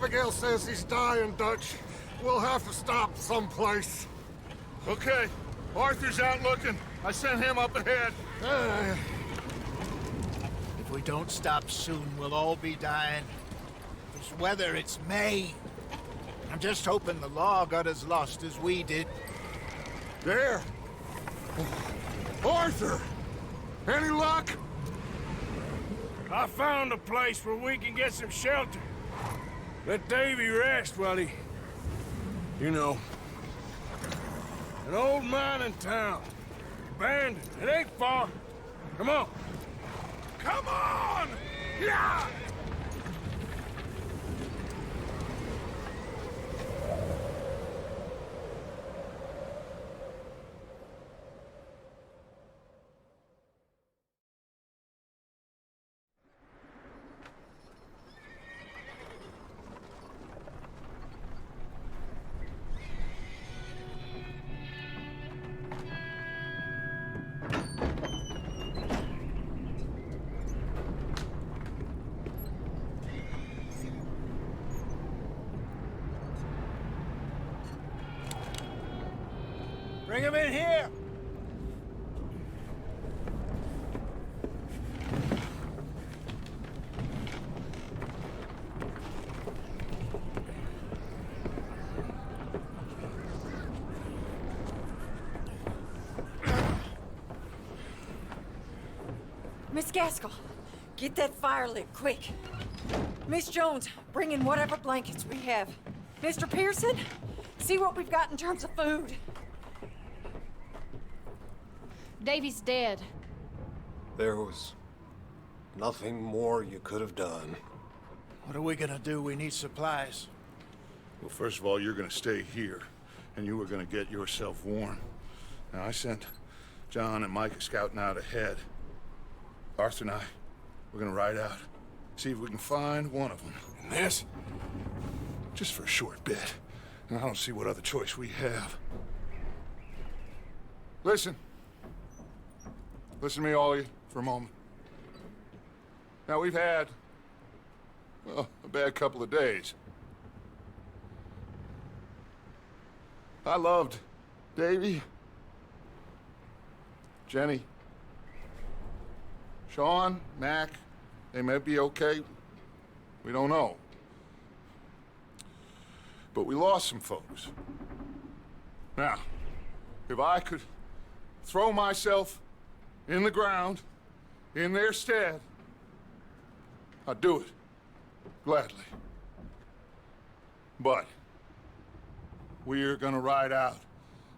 Abigail says he's dying, Dutch. We'll have to stop someplace. Okay. Arthur's out looking. I sent him up ahead. If we don't stop soon, we'll all be dying. This weather, it's May. I'm just hoping the law got as lost as we did. There! Arthur! Any luck? I found a place where we can get some shelter. Let Davy rest while he... You know. An old mining town. Abandoned. It ain't far. Come on. Come on! Yeah! Bring him in here! Miss Gaskell, get that fire lit, quick. Miss Jones, bring in whatever blankets we have. Mr. Pearson, see what we've got in terms of food. Davy's dead. There was nothing more you could have done. What are we gonna do? We need supplies. Well, first of all, you're gonna stay here, and you were gonna get yourself warm. Now, I sent John and Micah scouting out ahead. Arthur and I, we're gonna ride out, see if we can find one of them. And this, just for a short bit. And I don't see what other choice we have. Listen. Listen to me, all of you, for a moment. Now, we've had, well, a bad couple of days. I loved Davy, Jenny, Sean, Mac. They may be okay. We don't know. But we lost some folks. Now, if I could throw myself in the ground, in their stead, I'd do it, gladly. But we're gonna ride out,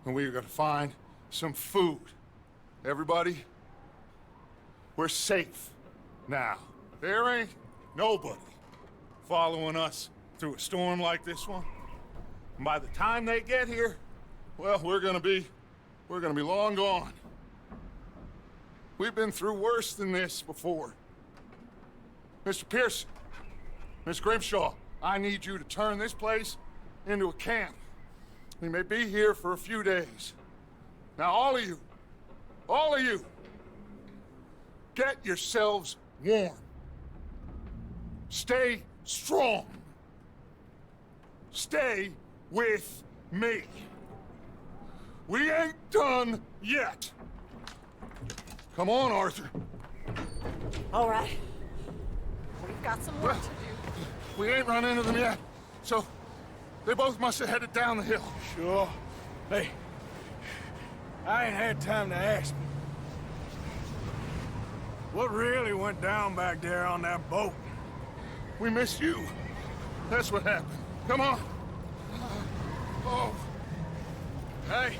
and we're gonna find some food. Everybody, we're safe now. There ain't nobody following us through a storm like this one. And by the time they get here, well, we're gonna be long gone. We've been through worse than this before. Mr. Pearson, Miss Grimshaw, I need you to turn this place into a camp. We may be here for a few days. Now, all of you, get yourselves warm. Stay strong. Stay with me. We ain't done yet. Come on, Arthur. All right. We've got some work to do. We ain't run into them yet, so they both must have headed down the hill. Sure. Hey, I ain't had time to ask. What really went down back there on that boat? We missed you. That's what happened. Come on. Oh. Hey,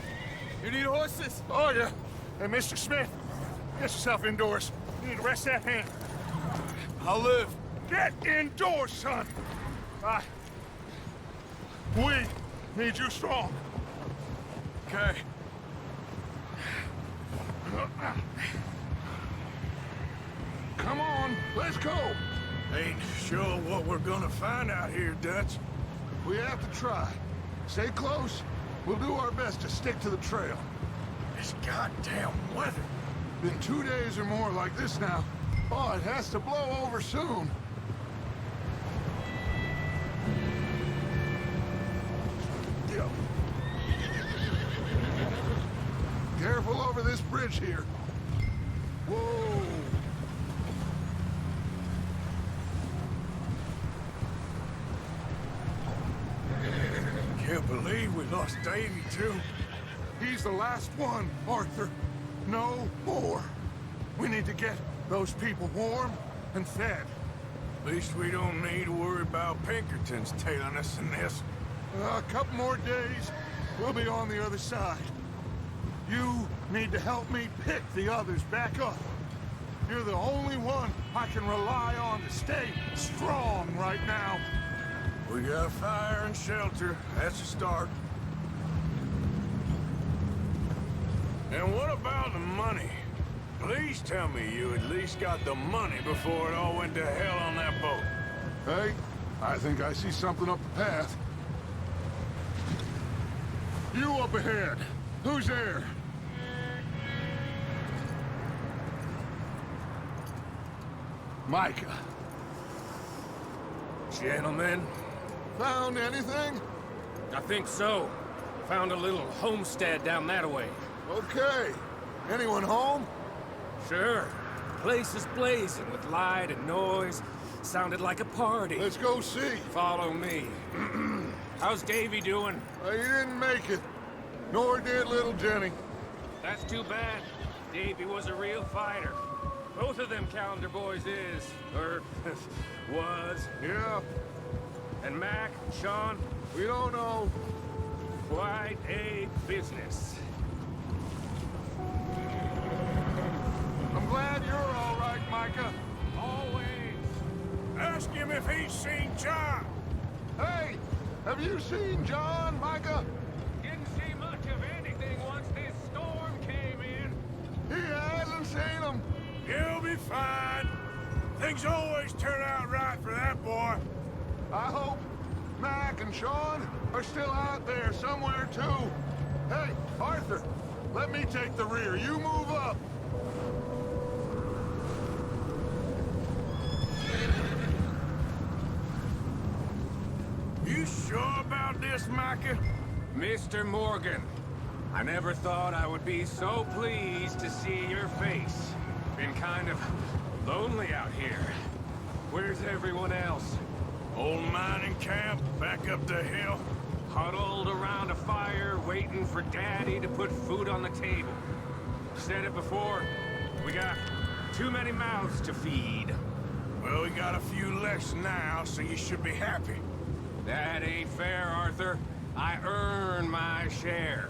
you need horses? Oh, yeah. Hey, Mr. Smith, get yourself indoors. You need to rest that hand. I'll live. Get indoors, son. We need you strong. Okay. Come on, let's go. Ain't sure what we're gonna find out here, Dutch. We have to try. Stay close. We'll do our best to stick to the trail. This goddamn weather. Been 2 days or more like this now. Oh, it has to blow over soon. this bridge here. Whoa! Can't believe we lost Davy, too. He's the last one, Arthur. No more. We need to get those people warm and fed. At least we don't need to worry about Pinkertons tailing us in this. A couple more days, we'll be on the other side. You need to help me pick the others back up. You're the only one I can rely on to stay strong right now. We got fire and shelter. That's a start. And what about the money? Please tell me you at least got the money before it all went to hell on that boat. Hey, I think I see something up the path. You up ahead. Who's there? Micah. Gentlemen, Found anything? I think so. Found a little homestead down that way. Okay. Anyone home? Sure. Place is blazing with light and noise. Sounded like a party. Let's go see. Follow me. How's Davy doing? He didn't make it. Nor did little Jenny. That's too bad. Davy was a real fighter. Both of them calendar boys is, or was. Yeah, And Mac, Sean, we don't know. quite a business. I'm glad you're all right, Micah. Always. ask him if he's seen John. Hey, have you seen John, Micah? Didn't see much of anything once this storm came in. He hasn't seen him. He'll be fine. Things always turn out right for that boy. I hope Mac and Sean are still out there somewhere, too. Hey, Arthur, let me take the rear. You move up. You sure about this, Micah? Mr. Morgan, I never thought I would be so pleased to see your face. Been kind of lonely out here. Where's everyone else? Old mining camp, back up the hill. Huddled around a fire, waiting for Daddy to put food on the table. Said it before, we got too many mouths to feed. Well, we got a few less now, so you should be happy. That ain't fair, Arthur. I earn my share.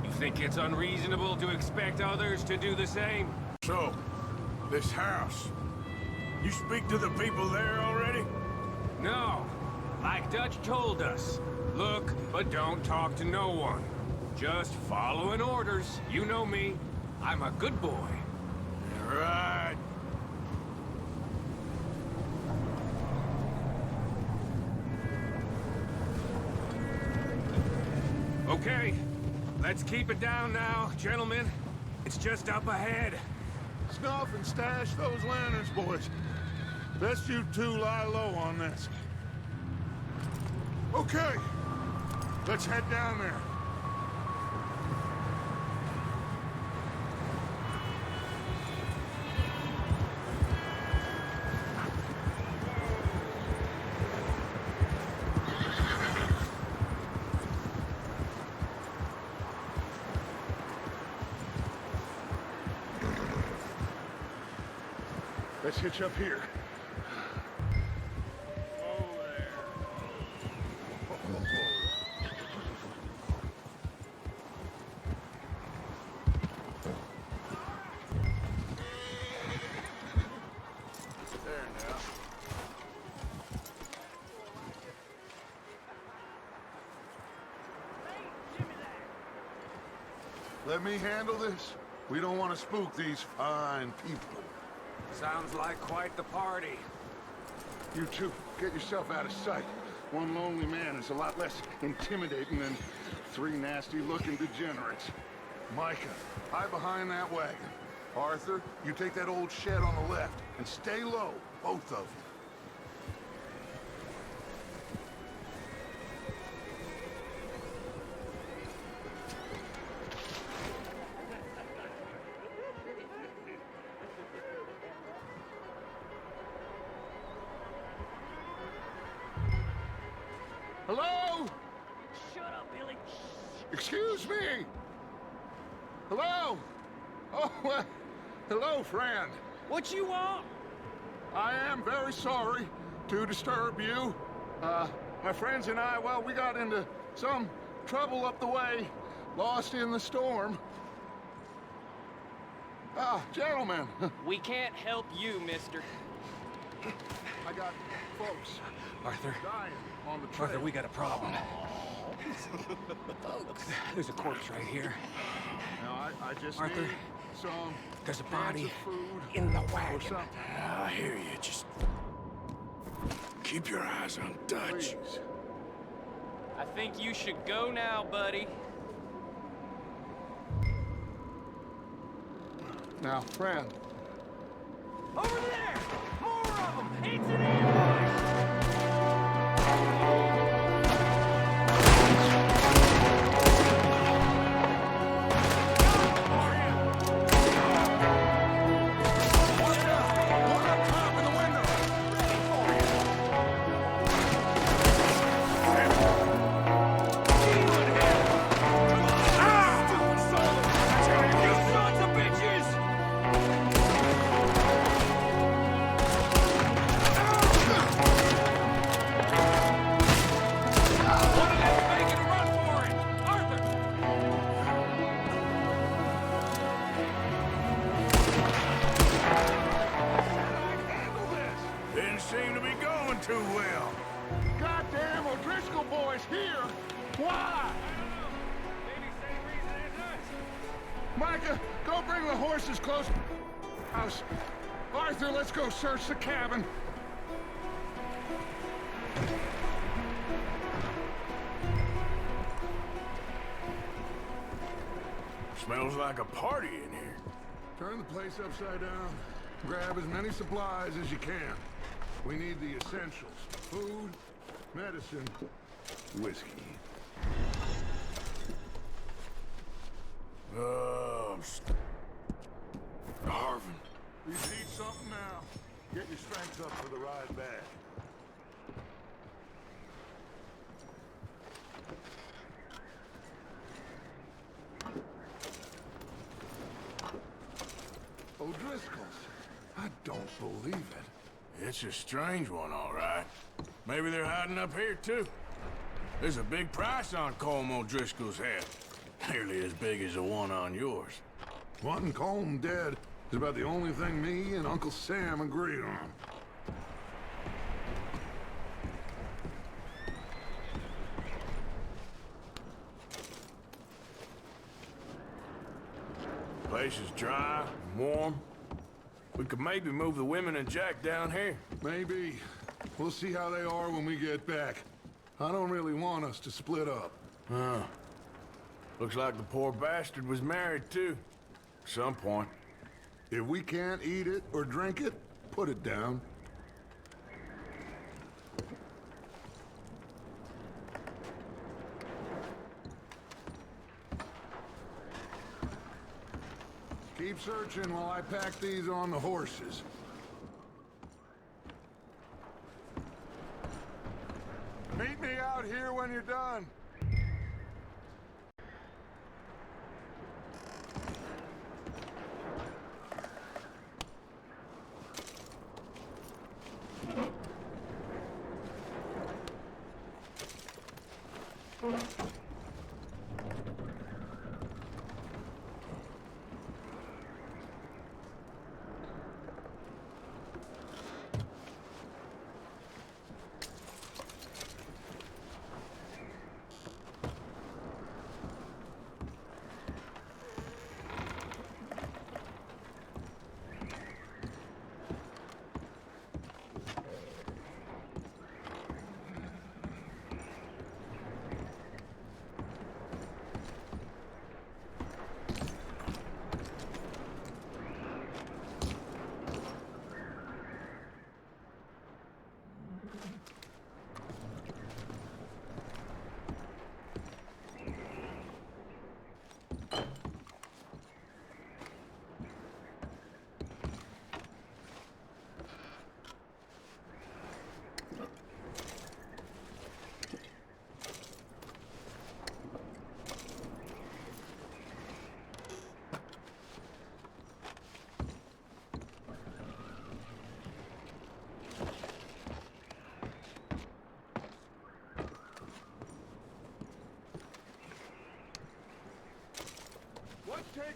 You think it's unreasonable to expect others to do the same? So, this house. You speak to the people there already? No. Like Dutch told us. Look, but don't talk to no one. Just following orders. You know me. I'm a good boy. Right. Okay. Let's keep it down now, gentlemen. It's just up ahead. Snuff and stash those lanterns, boys. Best you two lie low on this. Okay. Let's head down there. Let's hitch up here. Let me handle this. We don't want to spook these fine people. Sounds like quite the party. You two, get yourself out of sight. One lonely man is a lot less intimidating than three nasty-looking degenerates. Micah, hide behind that wagon. Arthur, you take that old shed on the left, and stay low, both of you. Hello? Shut up, Billy. Excuse me? Hello? Oh, hello, friend. What you want? I am very sorry to disturb you. My friends and I, well, we got into some trouble up the way, lost in the storm. Gentlemen. We can't help you, mister. I got folks Arthur, dying on the trail. Arthur, we got a problem. There's a corpse right here. Now, I just Arthur, need some there's a cans body of food in the or wagon. something. I hear you. Just keep your eyes on Dutch. Please. I think you should go now, buddy. Now, friend. Over there! More of them! It's an ambush! Didn't seem to be going too well. Goddamn O'Driscoll boys here! Why? Maybe same reason as us. Micah, go bring the horses close to the house. Arthur, let's go search the cabin. Smells like a party in here. Turn the place upside down. Grab as many supplies as you can. We need the essentials. Food, medicine, whiskey. I'm starving. You need something now. Get your strength up for the ride back. O'Driscoll's. I don't believe it. It's a strange one, all right. Maybe they're hiding up here, too. There's a big price on Colm O'Driscoll's head. Nearly as big as the one on yours. Wanting Colm dead is about the only thing me and Uncle Sam agreed on. Place is dry, warm. We could maybe move the women and Jack down here. Maybe. We'll see how they are when we get back. I don't really want us to split up. Huh. Looks like the poor bastard was married, too. At some point. If we can't eat it or drink it, put it down. Keep searching while I pack these on the horses. Meet me out here when you're done.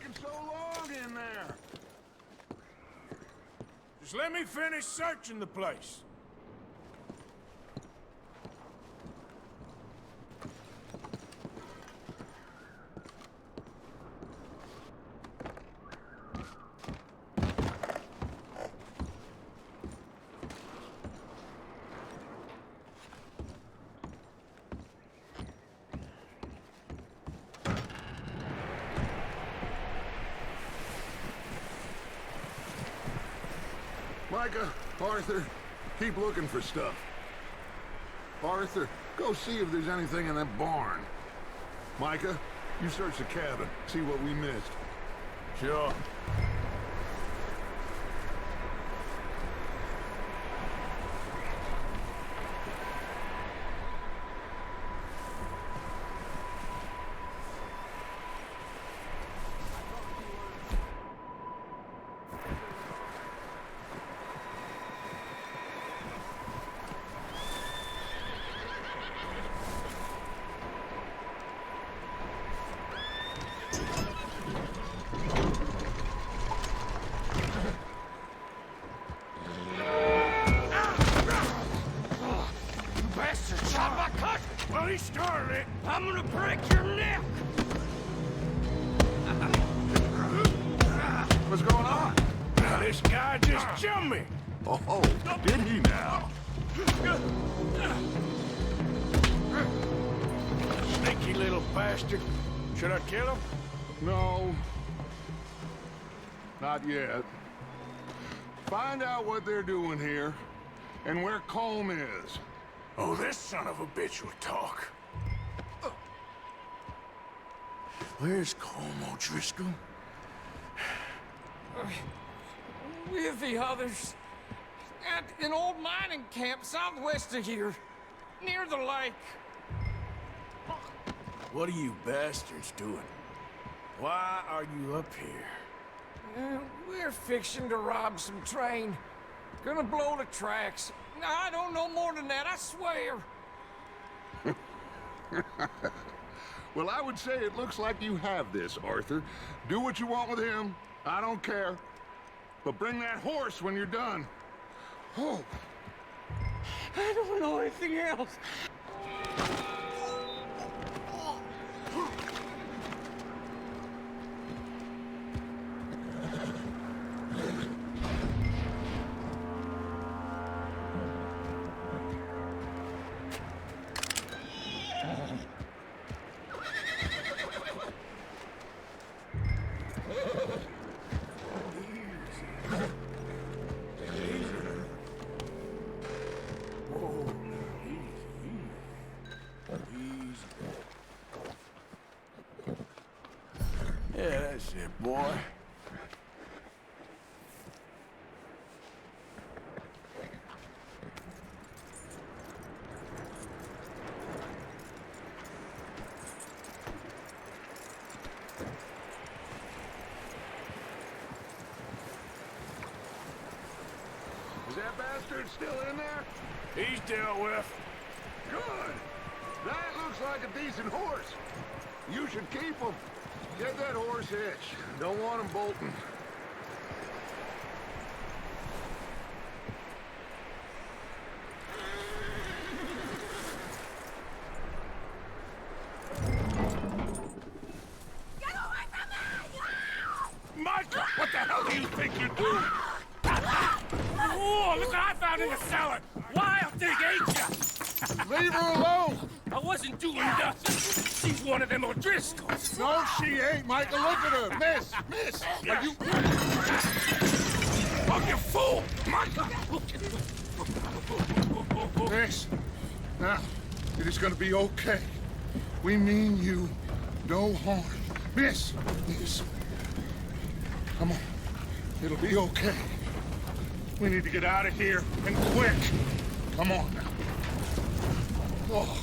taking so long in there? Just let me finish searching the place. Micah, Arthur, keep looking for stuff. Arthur, go see if there's anything in that barn. Micah, you search the cabin, see what we missed. Sure. Well, he started it. I'm gonna break your neck! What's going on? This guy just jumped me. Oh, did he now? Sneaky little bastard. Should I kill him? No. Not yet. Find out what they're doing here, and where Colm is. Oh, this son of a bitch will talk. Where's Colm O'Driscoll? With the others. At an old mining camp southwest of here. Near the lake. What are you bastards doing? Why are you up here? We're fixing to rob some train. Gonna blow the tracks. I don't know more than that, I swear. Well, I would say it looks like you have this, Arthur. Do what you want with him. I don't care. But bring that horse when you're done. Oh. I don't know anything else. Yeah, that's it, boy. Is that bastard still in there? He's dealt with. Good. That looks like a decent horse. You should keep him. Get that horse hitched. Don't want him bolting. Get away from me! Micah, what the hell do you think you're doing? Oh, look what I found in the cellar! Wild thing, ain't ya? Leave her alone! I wasn't doing nothing. She's one of them O'Driscolls. No, she ain't, Micah. Look at her. Miss! Miss! Are you... Oh, you fool! Micah! Miss. Now, it is gonna be okay. We mean you no harm. Miss! Miss. Come on. It'll be okay. We need to get out of here, and quick. Come on now. Oh.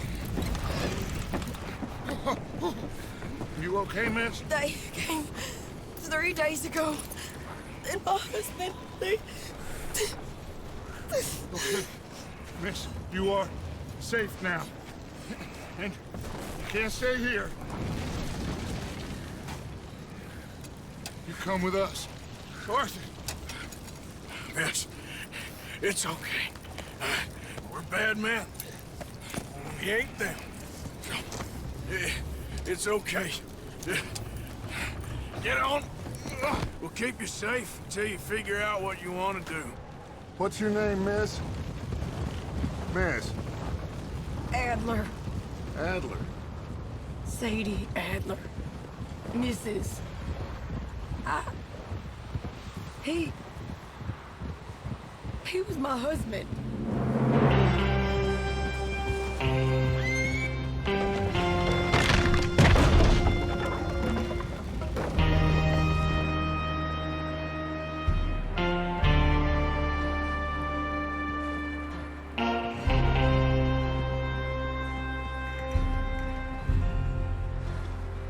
You okay, miss? They came 3 days ago. And my husband, they... Okay. Miss, you are safe now. And you can't stay here. You come with us. Arthur! Miss, it's okay. We're bad men. We ain't them. It's okay. Get on. We'll keep you safe until you figure out what you want to do. What's your name, miss? Miss? Adler. Adler. Sadie Adler. Mrs. He was my husband.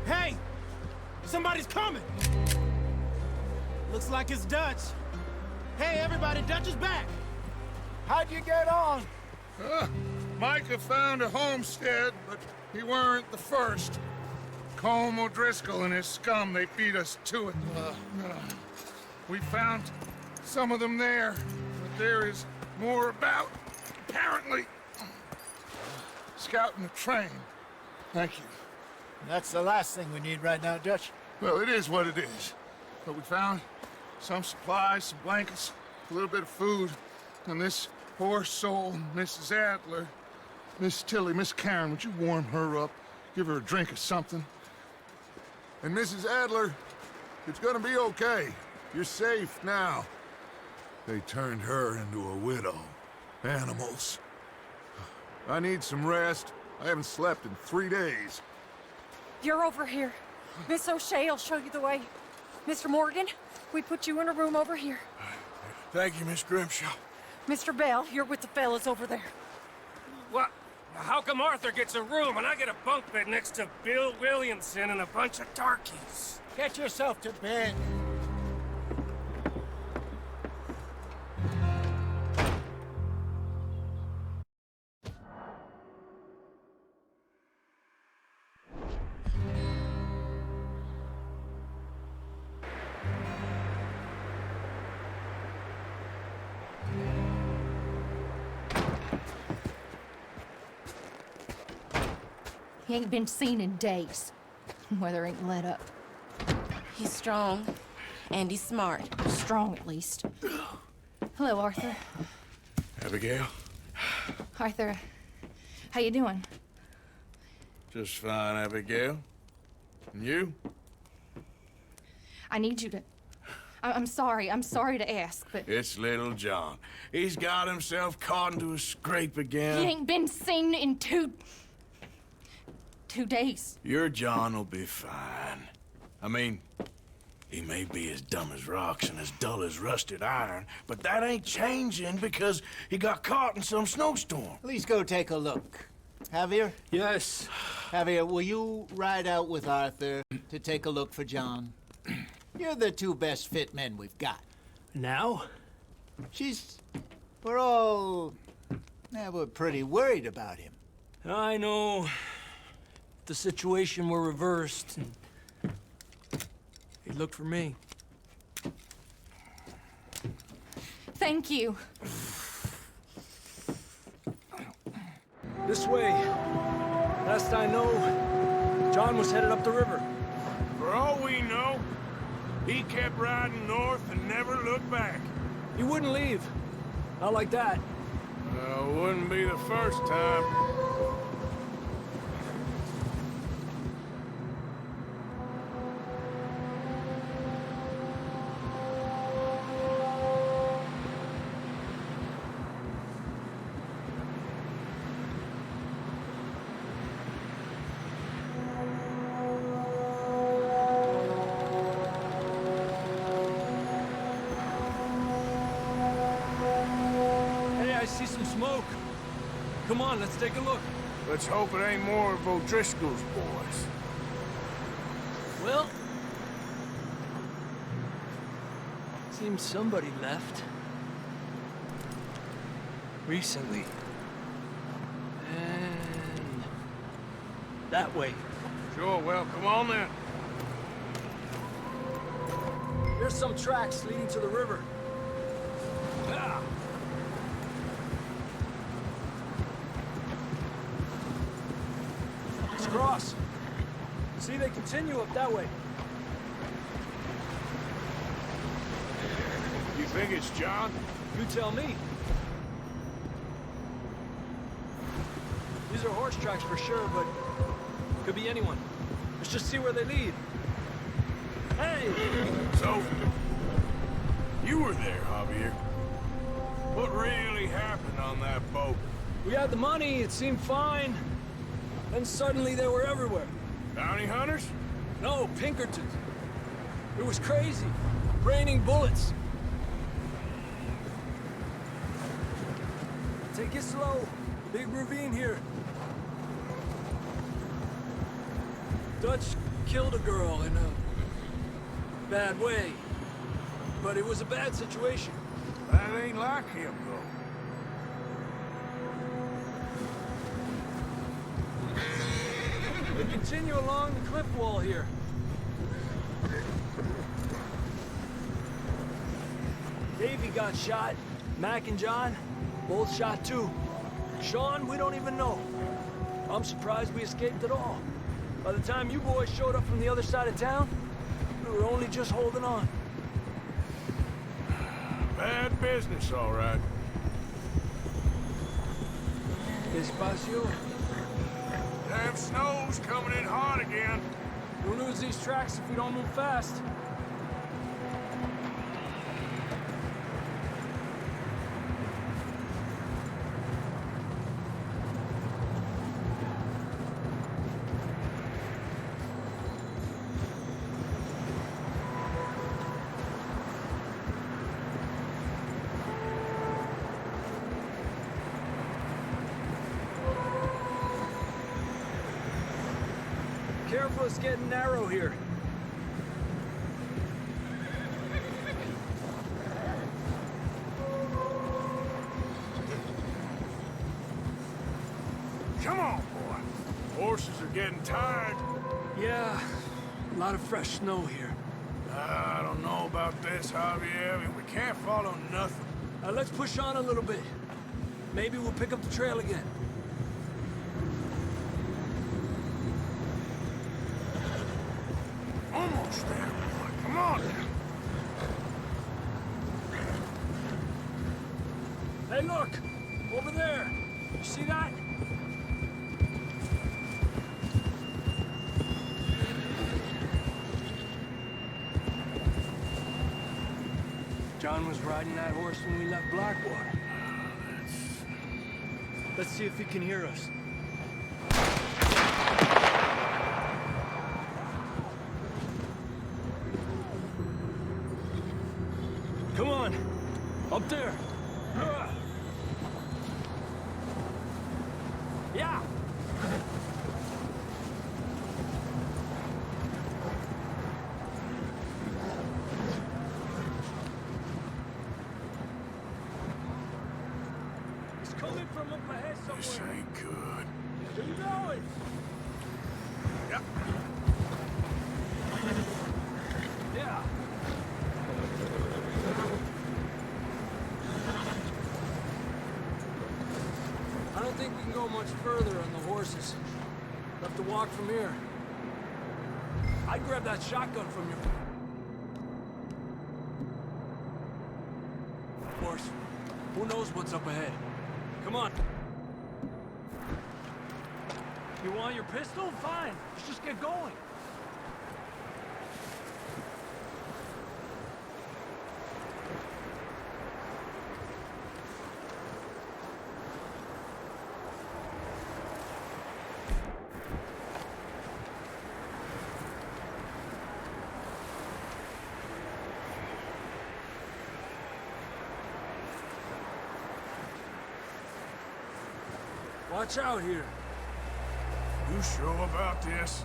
Hey! Somebody's coming! Looks like it's Dutch. Hey, everybody, Dutch is back! How'd you get on? Micah found a homestead, but he weren't the first. Colm O'Driscoll and his scum, they beat us to it. We found some of them there, but there is more about, apparently. Scouting the train. Thank you. That's the last thing we need right now, Dutch. Well, it is what it is. But we found some supplies, some blankets, a little bit of food, and this poor soul, Mrs. Adler, Miss Tilly, Miss Karen, would you warm her up? Give her a drink of something? And Mrs. Adler, it's gonna be okay. You're safe now. They turned her into a widow. Animals. I need some rest. I haven't slept in 3 days. You're over here. Miss O'Shea will show you the way. Mr. Morgan, we put you in a room over here. Thank you, Miss Grimshaw. Mr. Bell, you're with the fellas over there. What? How come Arthur gets a room and I get a bunk bed next to Bill Williamson and a bunch of darkies? Get yourself to bed. He ain't been seen in days. Weather ain't let up. He's strong, and he's smart. Strong, at least. Hello, Arthur. Abigail? Arthur, how you doing? Just fine, Abigail. And you? I need you to... I'm sorry to ask, but... It's little John. He's got himself caught into a scrape again. He ain't been seen in 2 days. Your John will be fine. I mean, he may be as dumb as rocks and as dull as rusted iron, but that ain't changing because he got caught in some snowstorm. Please go take a look. Javier? Yes. Javier, will you ride out with Arthur to take a look for John? You're the 2 best fit men we've got. Now? We're pretty worried about him. I know. The situation were reversed, and he looked for me. Thank you. This way. Last I know, John was headed up the river. For all we know, he kept riding north and never looked back. He wouldn't leave. Not like that. Wouldn't be the first time. See some smoke. Come on, let's take a look. Let's hope it ain't more of O'Driscoll's boys. Well, seems somebody left. Recently. And that way. Sure, well, come on then. Here's some tracks leading to the river. Ah. Let's cross. See, they continue up that way. You think it's John? You tell me. These are horse tracks for sure, but could be anyone. Let's just see where they lead. Hey! So, you were there, Javier. What really happened on that boat? We had the money, it seemed fine. Then suddenly they were everywhere. Bounty hunters? No, Pinkertons. It was crazy. Raining bullets. Take it slow. Big ravine here. Dutch killed a girl in a bad way. But it was a bad situation. That ain't like him, though. They continue along the cliff wall here. Davey got shot. Mac and John, both shot too. Sean, we don't even know. I'm surprised we escaped at all. By the time you boys showed up from the other side of town, we were only just holding on. Bad business, all right. Despacio. Damn snow's coming in hot again. We'll lose these tracks if we don't move fast. Careful, it's getting narrow here. Come on, boy. Horses are getting tired. Yeah, a lot of fresh snow here. I don't know about this, Javier. I mean, we can't follow nothing. Let's push on a little bit. Maybe we'll pick up the trail again. Almost there, boy. Come on now. Hey, look! Over there! You see that? John was riding that horse when we left Blackwater. Let's see if he can hear us. Come on! Up there! Yeah! It's coming from up ahead somewhere. This ain't good. Where you going? Yep. Yeah. I don't think we can go much further on the horses. We'll have to walk from here. I'd grab that shotgun from your... Of course, who knows what's up ahead? Come on. You want your pistol? Fine. Let's just get going. Watch out here. You sure about this?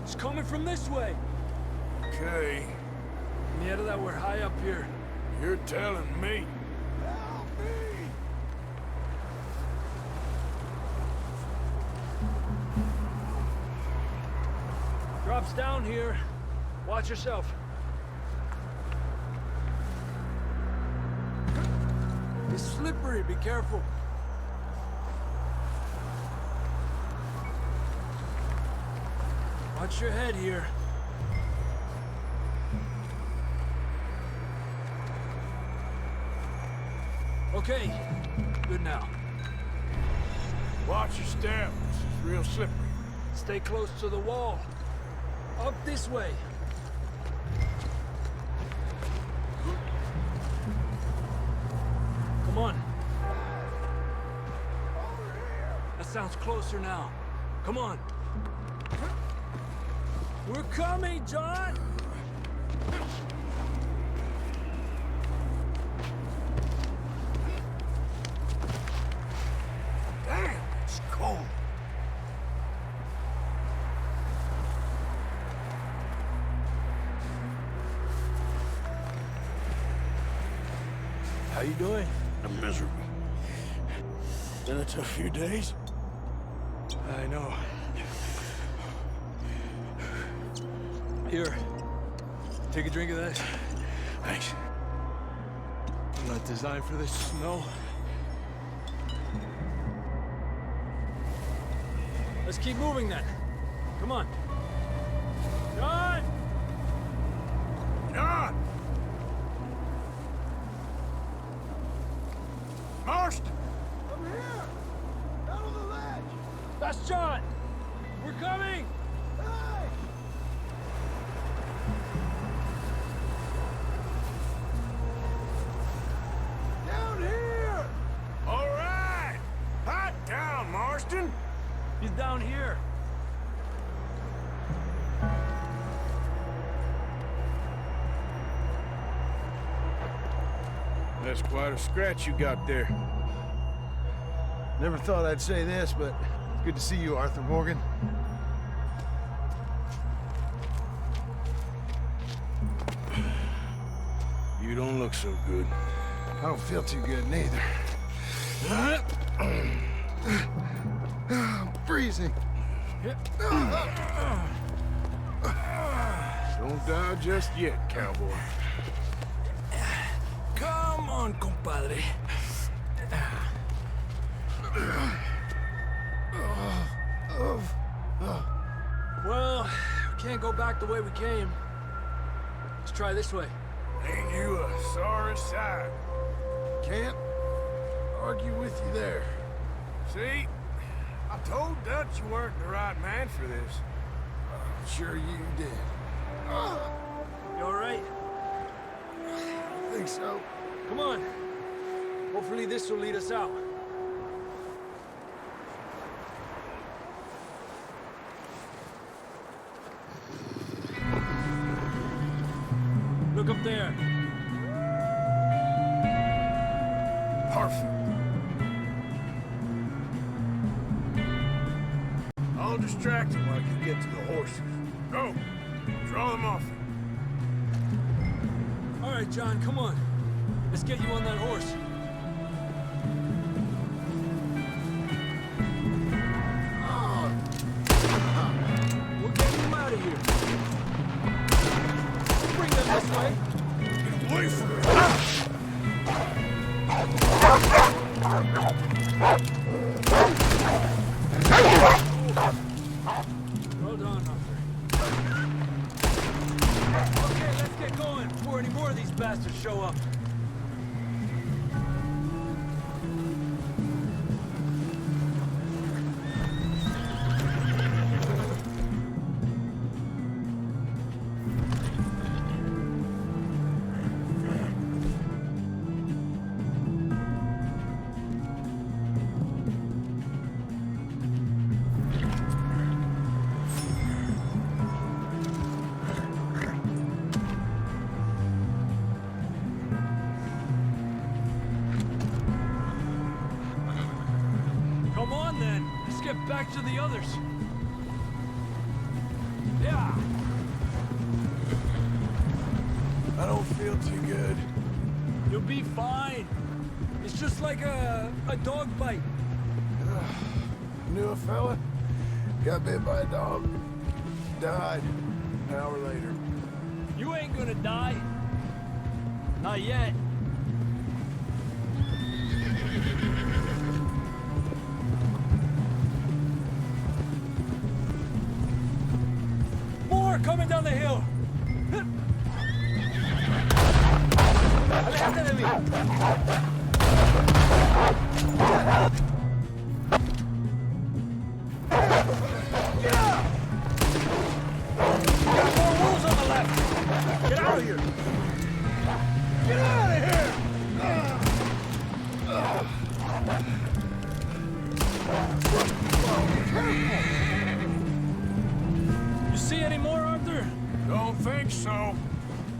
It's coming from this way. Okay. Yeah, that we're high up here. You're telling me. Drops down here. Watch yourself. It's slippery, be careful. Watch your head here. Okay, good now. Watch your step. This is real slippery. Stay close to the wall. Up this way. Come on. That sounds closer now. Come on. We're coming, John! Damn, it's cold. How you doing? I'm miserable. Been a tough few days. I know. Here. Take a drink of that. Thanks. I'm not designed for this snow. Let's keep moving then. Come on. John! John! Marston! Over here! Down on the ledge! That's John! We're coming! Hey! Down here! All right! Hot down, Marston! He's down here. That's quite a scratch you got there. Never thought I'd say this, but it's good to see you, Arthur Morgan. You don't look so good. I don't feel too good, neither. I'm freezing. Don't die just yet, cowboy. Come on, compadre. Well, we can't go back the way we came. Let's try this way. Ain't you a sorry sight? Can't argue with you there. See? I told Dutch you weren't the right man for this. I'm sure you did. You all right? I think so. Come on. Hopefully this will lead us out. Look up there. Perfect. I'll distract him while you get to the horses. Go. Draw them off. All right, John, come on. Let's get you on that horse. We'll get him out of here. Bring them this way. Get away from me. Well done, Arthur. Okay, let's get going before any more of these bastards show up. Come on, then. Let's get back to the others. Yeah. I don't feel too good. You'll be fine. It's just like a dog bite. Knew a fella, got bit by a dog, died. An hour later. You ain't gonna die. Not yet. More coming down the hill. Aléjate de mí. Get out! Got more wolves on the left. Get out of here. Get out of here! You see any more, Arthur? Don't think so.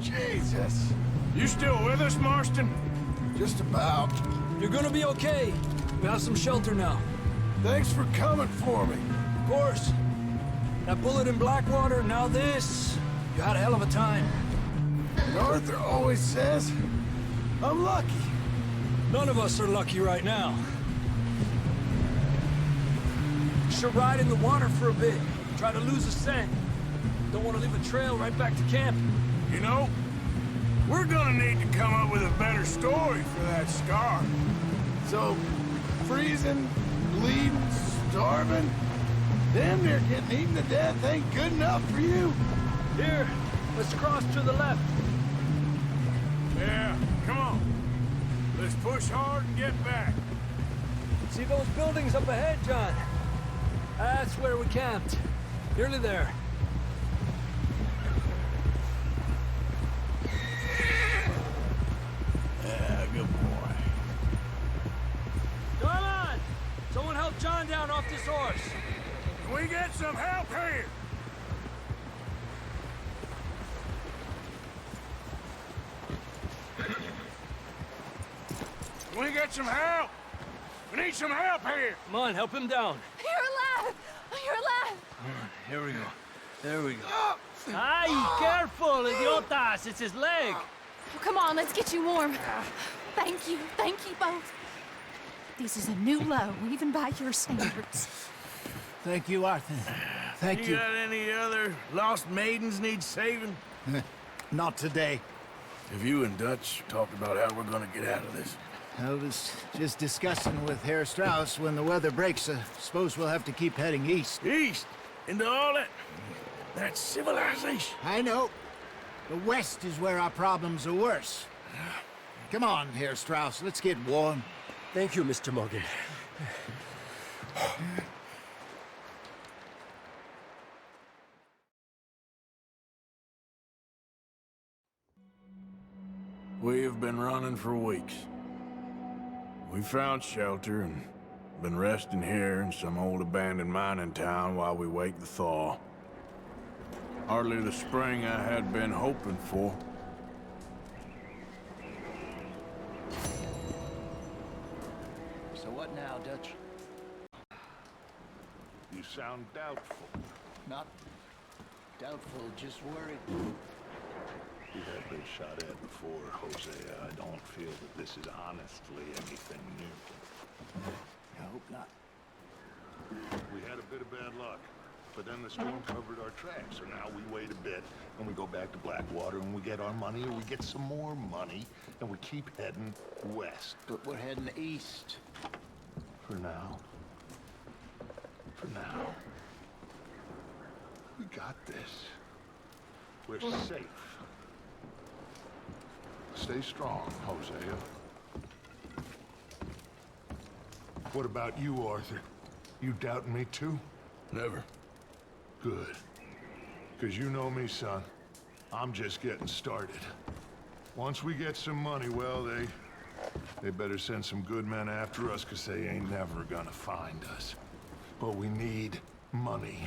Jesus! You still with us, Marston? Just about. You're gonna be okay. We have some shelter now. Thanks for coming for me. Of course. That bullet in Blackwater, now this. You had a hell of a time. And Arthur always says, I'm lucky. None of us are lucky right now. Should ride in the water for a bit. Try to lose the scent. Don't want to leave a trail right back to camp. You know, we're gonna need to come up with a better story for that scar. So, freezing, bleeding, starving, damn near getting eaten to death ain't good enough for you? Here, let's cross to the left. Yeah, come on. Let's push hard and get back. See those buildings up ahead, John? That's where we camped. Nearly there. Yeah, good boy. Come on! Someone help John down off this horse. Can we get some help here? Can we get some help? We need some help here. Come on, help him down. You're alive! You're alive! Here we go. There we go. Ay, careful, idiotas! It's his leg. Oh, come on, let's get you warm. Thank you both. This is a new low, even by your standards. Thank you, Arthur. Thank you. You got any other lost maidens need saving? Not today. Have you and Dutch talked about how we're gonna get out of this? I was just discussing with Herr Strauss when the weather breaks. I suppose we'll have to keep heading east. East? Into all that civilization? I know. The west is where our problems are worse. Come on, Herr Strauss, let's get warm. Thank you, Mr. Morgan. We have been running for weeks. We found shelter and been resting here in some old abandoned mining town while we wait the thaw. Hardly the spring I had been hoping for. So what now, Dutch? You sound doubtful. Not doubtful, just worried. You have been shot at before, Hosea. I don't feel that this is honestly anything new. I hope not. We had a bit of bad luck, but then the storm covered our tracks, so now we wait a bit, and we go back to Blackwater, and we get our money, or we get some more money, and we keep heading west. But we're heading east. For now. For now. We got this. We're safe. Stay strong, Hosea. What about you, Arthur? You doubting me too? Never. Good. Because you know me, son. I'm just getting started. Once we get some money, well, they better send some good men after us, because they ain't never gonna find us. But we need money.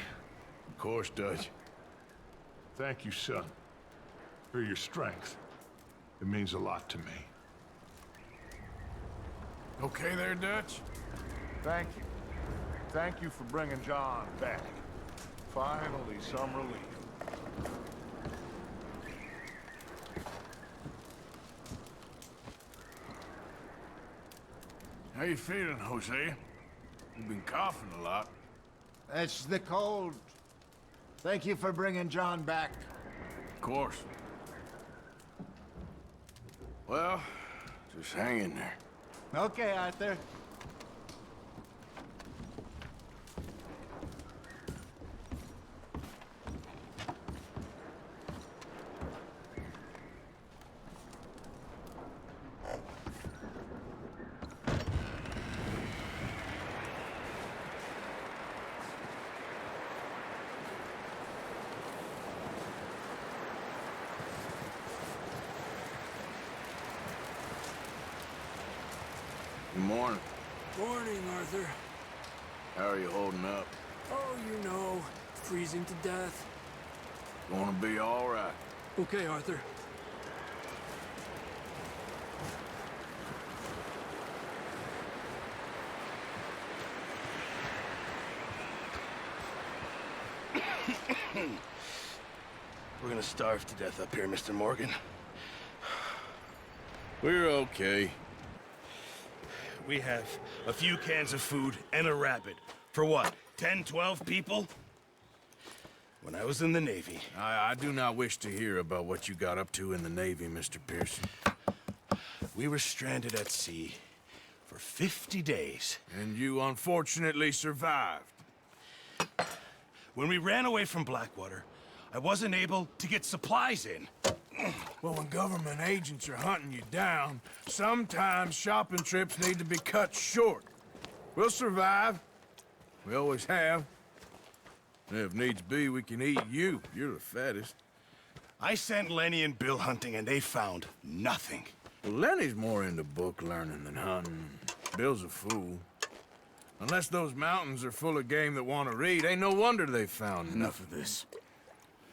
Of course, Dutch. Thank you, son, for your strength. It means a lot to me. Okay there, Dutch? Thank you. Thank you for bringing John back. Finally, some relief. How you feeling, Hosea? You've been coughing a lot. That's the cold. Thank you for bringing John back. course. Well, just hang in there. Okay, Arthur. Good morning. Morning, Arthur. How are you holding up? Oh, you know, freezing to death. Gonna be all right. Okay, Arthur. We're gonna starve to death up here, Mr. Morgan. We're okay. We have a few cans of food and a rabbit. For what, 10, 12 people? When I was in the Navy... I do not wish to hear about what you got up to in the Navy, Mr. Pearson. We were stranded at sea for 50 days. And you unfortunately survived. When we ran away from Blackwater, I wasn't able to get supplies in. Well, when government agents are hunting you down, sometimes shopping trips need to be cut short. We'll survive. We always have. And if needs be, we can eat you. You're the fattest. I sent Lenny and Bill hunting, and they found nothing. Well, Lenny's more into book learning than hunting. Bill's a fool. Unless those mountains are full of game that want to read, ain't no wonder they found Enough of this.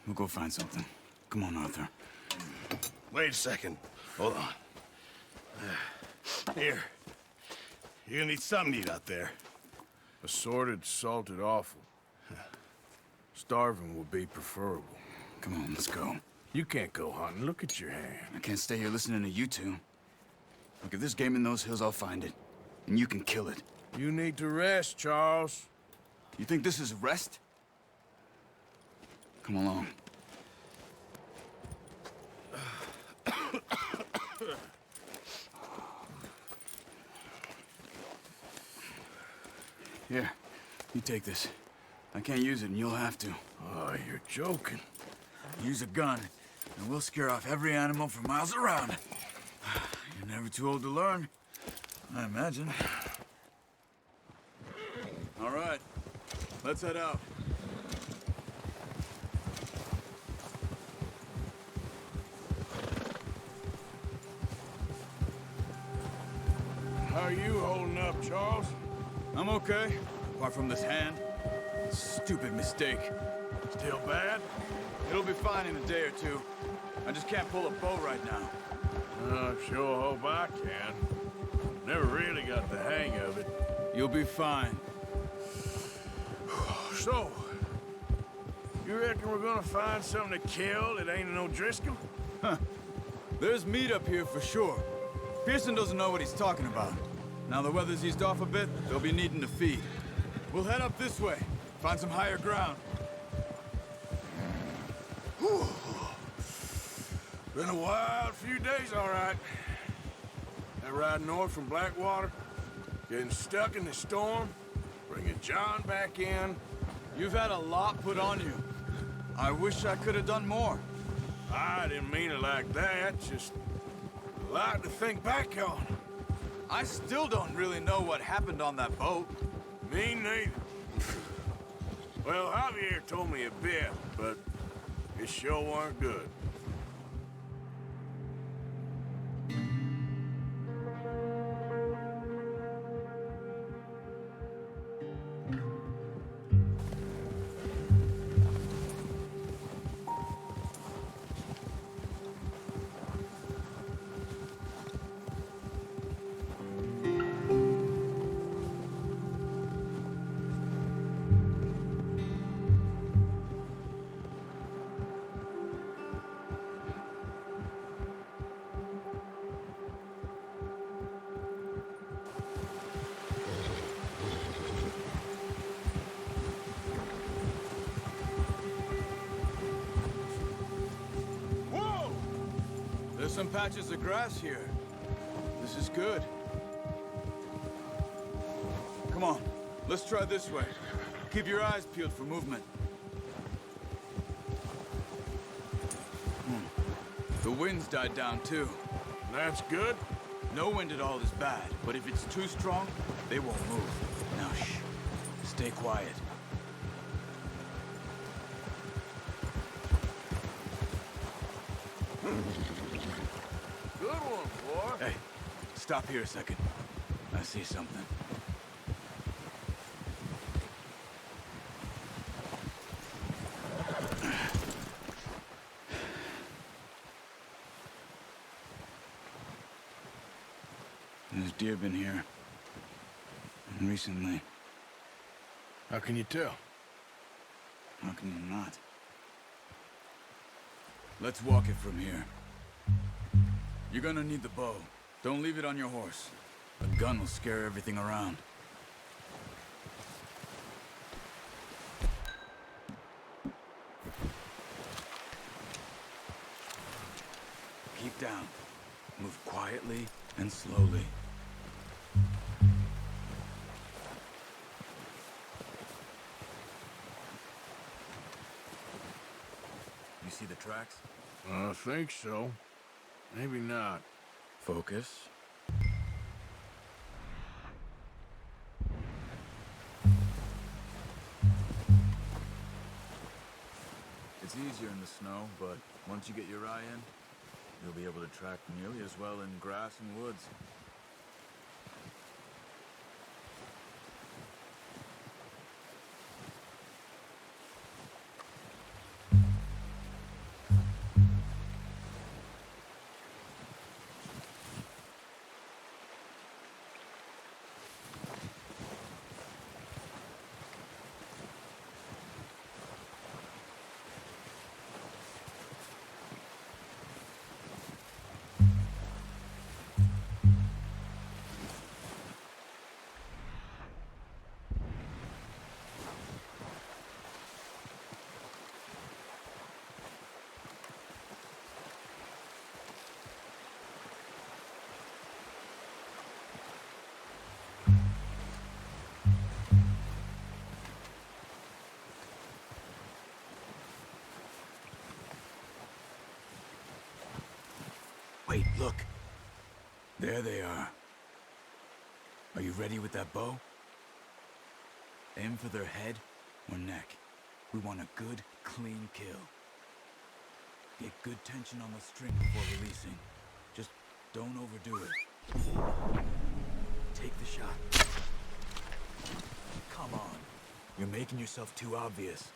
We'll go find something. Come on, Arthur. Wait a second. Hold on. Here. You're gonna need something to eat out there. Assorted, salted offal. Starving would be preferable. Come on, let's go. You can't go hunting. Look at your hand. I can't stay here listening to you two. Look, if there's game in those hills, I'll find it. And you can kill it. You need to rest, Charles. You think this is rest? Come along. Here, you take this. I can't use it, and you'll have to. Oh, you're joking. Use a gun, and we'll scare off every animal for miles around. You're never too old to learn, I imagine. All right, let's head out. How are you holding up, Charles? I'm okay, apart from this hand. Stupid mistake. Still bad? It'll be fine in a day or two. I just can't pull a bow right now. I sure hope I can. Never really got the hang of it. You'll be fine. So, you reckon we're gonna find something to kill that ain't no Driscoll? Huh. There's meat up here for sure. Pearson doesn't know what he's talking about. Now the weather's eased off a bit, they'll be needing to feed. We'll head up this way, find some higher ground. Whew. Been a wild few days, all right. That ride north from Blackwater, getting stuck in the storm, bringing John back in. You've had a lot put on you. I wish I could have done more. I didn't mean it like that, just a lot to think back on. I still don't really know what happened on that boat. Me neither. Well, Javier told me a bit, but it sure weren't good. patches of grass here. This is good. Come on, let's try this way. Keep your eyes peeled for movement. The wind's died down too. That's good. No wind at all is bad, but if it's too strong, they won't move. Now shh, stay quiet. Good one, boy. Hey, stop here a second. I see something. There's deer been here. And recently. How can you tell? How can you not? Let's walk it from here. You're gonna need the bow. Don't leave it on your horse. A gun will scare everything around. Keep down. Move quietly and slowly. You see the tracks? I think so. Maybe not. Focus. It's easier in the snow, but once you get your eye in, you'll be able to track nearly as well in grass and woods. Wait, look. There they are. Are you ready with that bow? Aim for their head or neck. We want a good, clean kill. Get good tension on the string before releasing. Just don't overdo it. Take the shot. Come on. You're making yourself too obvious.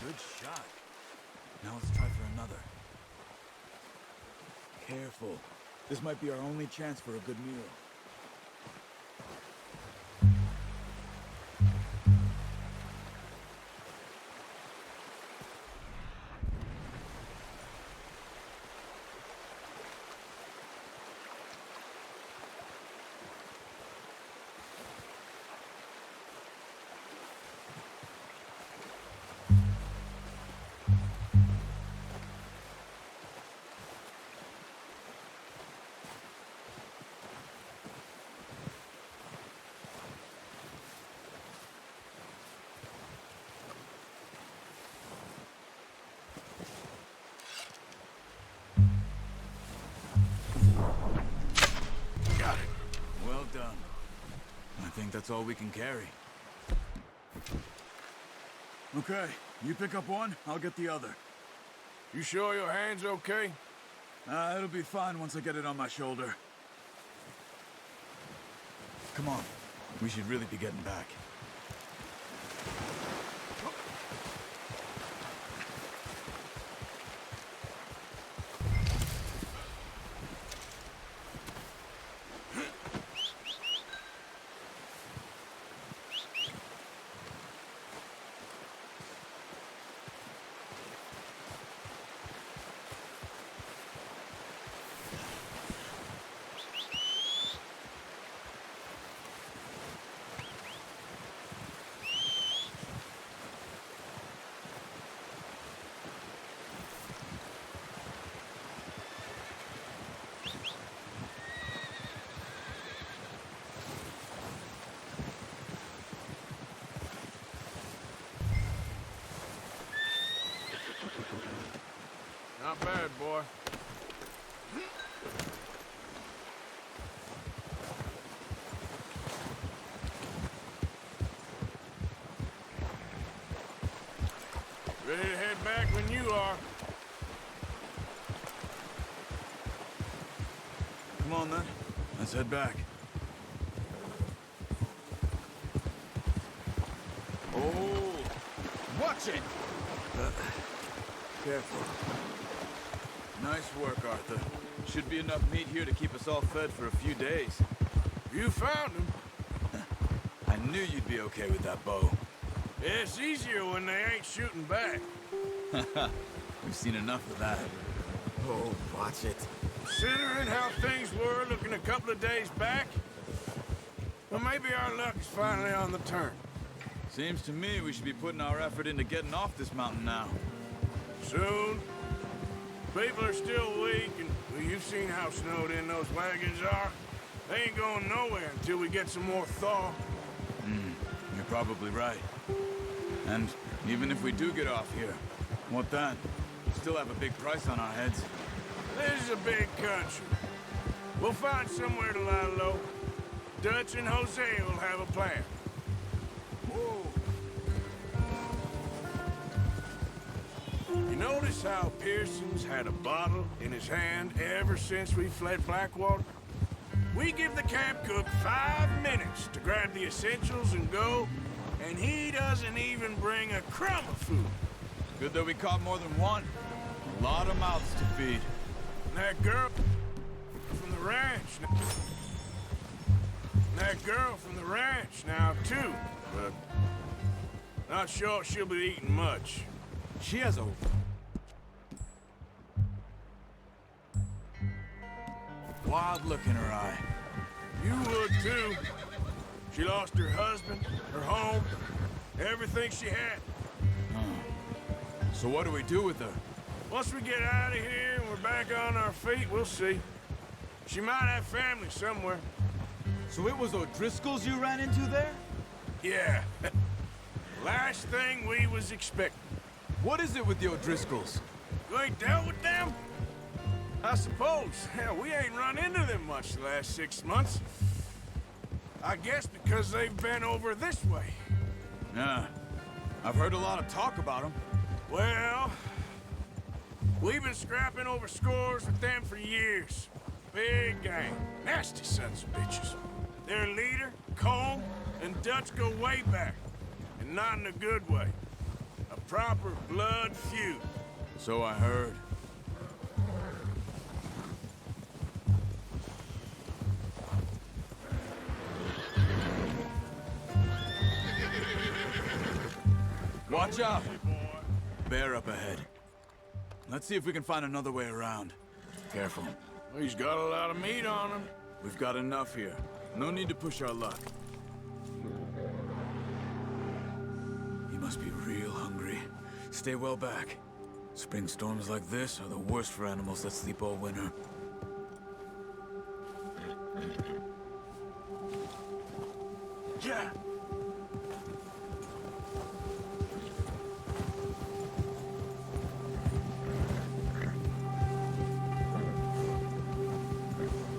Good shot. Now let's try for another. Careful. This might be our only chance for a good meal. Done. I think that's all we can carry. Okay, you pick up one, I'll get the other. You sure your hand's okay? It'll be fine once I get it on my shoulder. Come on, we should really be getting back. Not bad, boy. Ready to head back when you are. Come on, then. Let's head back. Oh, watch it! Careful. Nice work, Arthur. Should be enough meat here to keep us all fed for a few days. You found him. I knew you'd be okay with that bow. It's easier when they ain't shooting back. We've seen enough of that. Oh, watch it. Considering how things were looking a couple of days back, well, maybe our luck is finally on the turn. Seems to me we should be putting our effort into getting off this mountain now. Soon. People are still weak, and well, you've seen how snowed in those wagons are. They ain't going nowhere until we get some more thaw. You're probably right. And even if we do get off here, what then? We still have a big price on our heads. This is a big country. We'll find somewhere to lie low. Dutch and Jose will have a plan. Whoa. You notice how Pearson's had a bottle in his hand ever since we fled Blackwater? We give the camp cook 5 minutes to grab the essentials and go, and he doesn't even bring a crumb of food. Good that we caught more than one. A lot of mouths to feed. And that girl from the ranch. That girl from the ranch now, too. But not sure she'll be eating much. She has a... wild look in her eye. You would, too. She lost her husband, her home, everything she had. So what do we do with her? Once we get out of here and we're back on our feet, we'll see. She might have family somewhere. So it was O'Driscoll's you ran into there? Yeah. Last thing we was expecting. What is it with the O'Driscolls? You ain't dealt with them? I suppose. Hell, we ain't run into them much the last 6 months. I guess because they've been over this way. Yeah. I've heard a lot of talk about them. Well, we've been scrapping over scores with them for years. Big gang. Nasty sons of bitches. Their leader, Combe, and Dutch go way back. And not in a good way. A proper blood feud. So I heard. Watch out! Bear up ahead. Let's see if we can find another way around. Careful. He's got a lot of meat on him. We've got enough here. No need to push our luck. He must be real hungry. Stay well back. Spring storms like this are the worst for animals that sleep all winter. Yeah.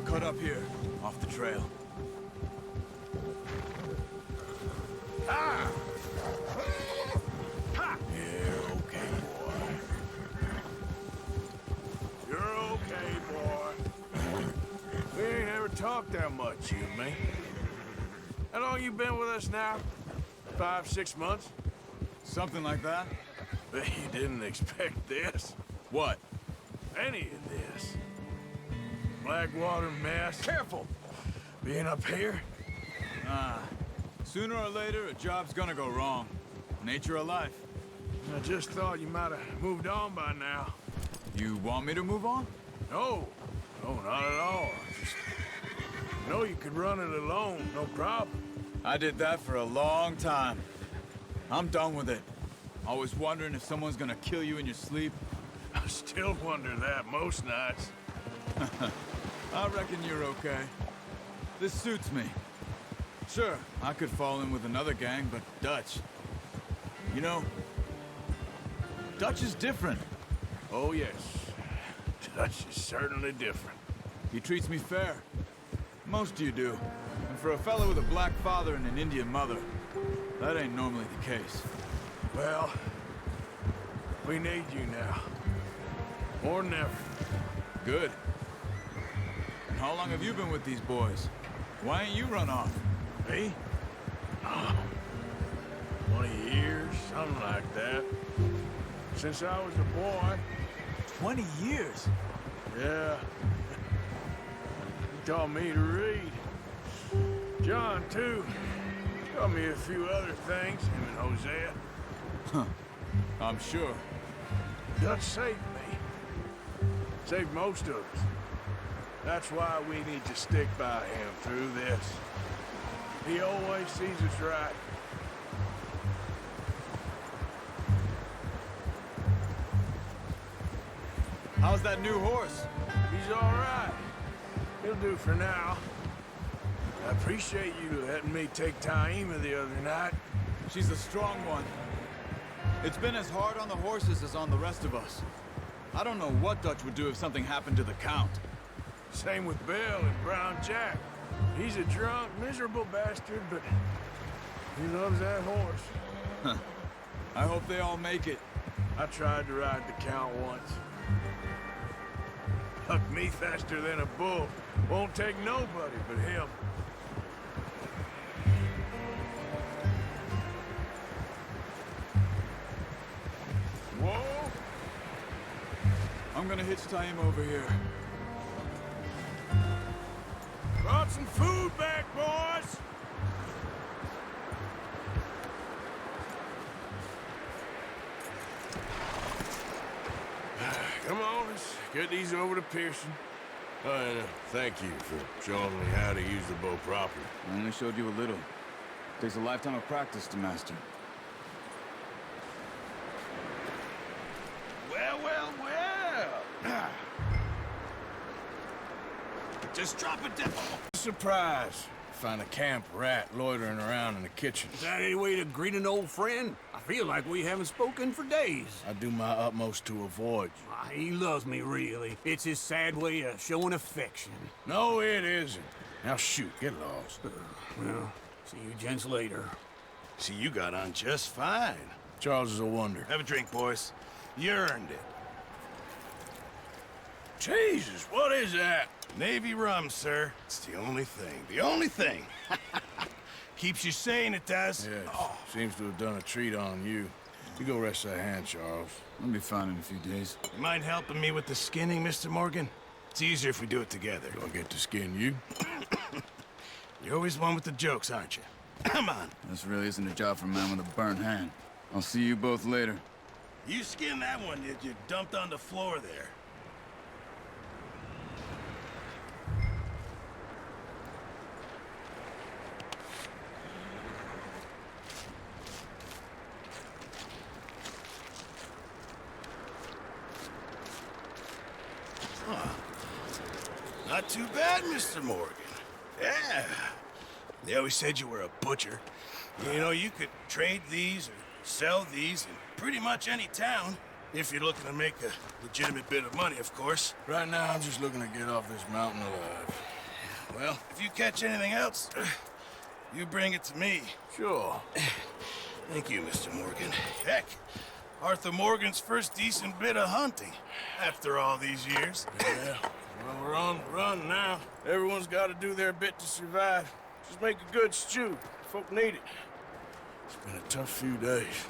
Cut up here, off the trail. Ah! Ha! talk that much, you and me. How long you been with us now? 5, 6 months? Something like that? But you didn't expect this. What? Any of this. Blackwater mess. Careful! Being up here? Sooner or later, a job's gonna go wrong. Nature of life. I just thought you might have moved on by now. You want me to move on? No. No, not at all. Just know you could run it alone, no problem. I did that for a long time. I'm done with it. Always wondering if someone's gonna kill you in your sleep. I still wonder that most nights. I reckon you're okay. This suits me. Sure, I could fall in with another gang, but Dutch... You know, Dutch is different. Oh, yes. Dutch is certainly different. He treats me fair. Most of you do. And for a fellow with a black father and an Indian mother, that ain't normally the case. Well, we need you now. More than ever. Good. And how long have you been with these boys? Why ain't you run off? Me? Oh, 20 years, something like that. Since I was a boy. 20 years? Yeah. He taught me to read. John, too. Taught me a few other things, him and Hosea. Huh. I'm sure. Dutch saved me. Saved most of us. That's why we need to stick by him through this. He always sees us right. How's that new horse? He's all right. He'll do for now. I appreciate you letting me take Taima the other night. She's a strong one. It's been as hard on the horses as on the rest of us. I don't know what Dutch would do if something happened to the Count. Same with Bill and Brown Jack. He's a drunk, miserable bastard, but he loves that horse. Huh. I hope they all make it. I tried to ride the Count once. Hucked me faster than a bull. Won't take nobody but him. Whoa! I'm gonna hitch Taima over here. Brought some food back, boys! Come on, let's get these over to Pearson. And thank you for showing me how to use the bow properly. I only showed you a little. Takes a lifetime of practice to master. Well, well, well! Just drop it down. Surprise. Find a camp rat loitering around in the kitchen. Is that any way to greet an old friend? I feel like we haven't spoken for days. I do my utmost to avoid you. He loves me, really. It's his sad way of showing affection. No, it isn't. Now shoot, get lost. Well, see you gents later. See, you got on just fine. Charles is a wonder. Have a drink, boys. You earned it. Jesus, what is that? Navy rum, sir. It's the only thing. The only thing. Keeps you sane, it does. Yes, seems to have done a treat on you. You go rest that hand, Charles. I'll be fine in a few days. You mind helping me with the skinning, Mr. Morgan? It's easier if we do it together. Do I get to skin you? You're always one with the jokes, aren't you? Come on. This really isn't a job for a man with a burnt hand. I'll see you both later. You skinned that one that you dumped on the floor there. Not too bad, Mr. Morgan. Yeah. They always said you were a butcher. You know, you could trade these or sell these in pretty much any town. If you're looking to make a legitimate bit of money, of course. Right now, I'm just looking to get off this mountain alive. Well, if you catch anything else, you bring it to me. Sure. Thank you, Mr. Morgan. Heck, Arthur Morgan's first decent bit of hunting after all these years. Yeah. Well, we're on the run now. Everyone's got to do their bit to survive. Just make a good stew. Folk need it. It's been a tough few days.